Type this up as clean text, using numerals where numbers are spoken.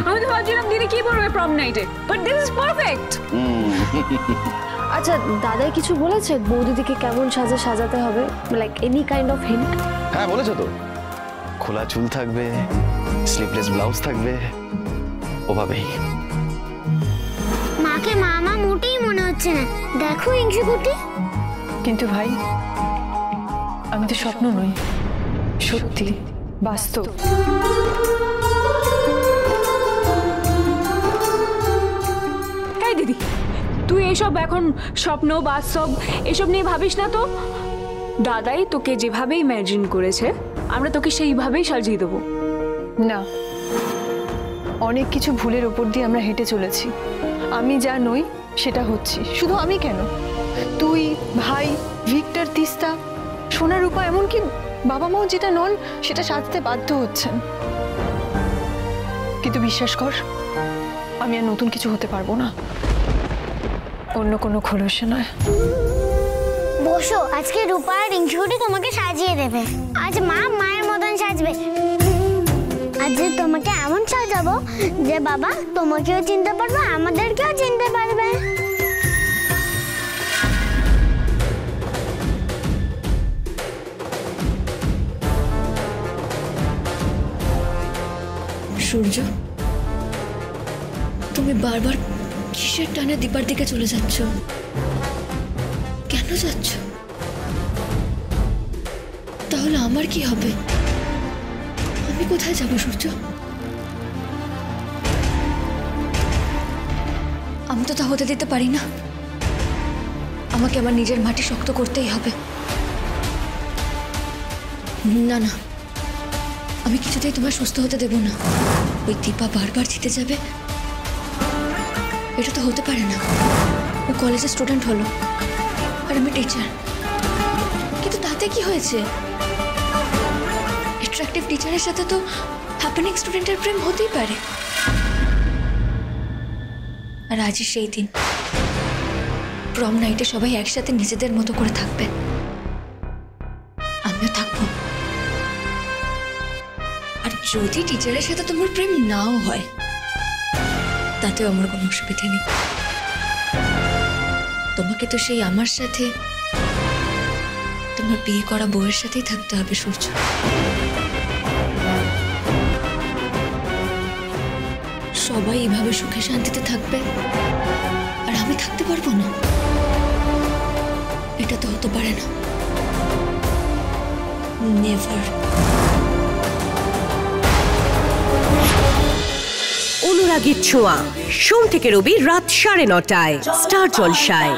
আমি তো ভাবছিলাম দিদি কি বলবে প্রম নাইটে, বাট দিস ইজ পারফেক্ট। আচ্ছা দাদাই কিছু বলেছে বৌদিদিকে কেমন সাজাতে হবে, like any kind of hint? হ্যাঁ বলেছে তো, খোলা চুল থাকবে, স্লিভলেস ব্লাউজ থাকবে, ওভাবেই। মাকে মামা মোটেই মনে হচ্ছে না, দেখো ইংশুকুটি। কিন্তু ভাই আমি তো স্বপ্ন নই, সত্যি বাস্তব। এই দিদি তুই এসব এখন স্বপ্ন বাস্তব এসব নিয়ে ভাবিস না তো। দাদাই তোকে যেভাবে ইমাজিন করেছে আমরা তোকে সেইভাবেই সাজিয়ে দেবো। না, অনেক কিছু ভুলের উপর দিয়ে আমরা হেঁটে চলেছি। আমি যা নই সেটা হচ্ছি। শুধু আমি কেন, তুই, ভাই, ভিক্টর, তিস্তা, সোনা রূপা, এমনকি বাবা মাও যেটা নন সেটা সাজতে বাধ্য হচ্ছেন। কিন্তু বিশ্বাস কর, আমি আর নতুন কিছু হতে পারবো না, অন্য কোনো খোলসে নয়। বসো, আজকে রূপা আর ইংশুকুটি তোমাকে সাজিয়ে দেবে। আজ মা মায়ের মতন সাজবে। আজ তোমাকে এমন সাজাবো যে বাবা তোমাকেও চিনতে পারবে, আমাদেরকেও চিনতে পারবে। সূর্য, তুমি বারবার কিসের টানে দীপার দিকে চলে যাচ্ছ? কেন যাচ্ছ? তাহলে আমার কি হবে? আমি কোথায় যাব সূর্য? আমি তো তা হতে দিতে পারি না। আমাকে আমার নিজের মাটি শক্ত করতেই হবে। না না, আমি কিছুতেই তোমার সুস্থ হতে দেব না। ওই দীপা বারবার জিতে যাবে, এটা তো হতে পারে না। ও কলেজের স্টুডেন্ট হলো আর আমি টিচার, কিন্তু তাতে কি হয়েছে? অ্যাট্রাকটিভ টিচারের সাথে তো হ্যাপেনিং স্টুডেন্টের প্রেম হতেই পারে। আর আজই সেই দিন, প্রম নাইটে সবাই একসাথে নিজেদের মতো করে থাকবে, আমিও থাকবো। আর যদি টিচারের সাথে তোমার প্রেম নাও হয় তাতেও আমার কোনো অসুবিধা নেই। তোমাকে তো সেই আমার সাথে তোমার বিয়ে করা বউয়ের সাথেই থাকতে হবে সূর্য। সবাই এইভাবে সুখে শান্তিতে থাকবে আর আমি থাকতে পারবো না, এটা তো হতে পারে না। নেভার। অনুরাগীর ছোঁয়া, সোম থেকে রবি রাত 9:30টায় স্টার জলসায়।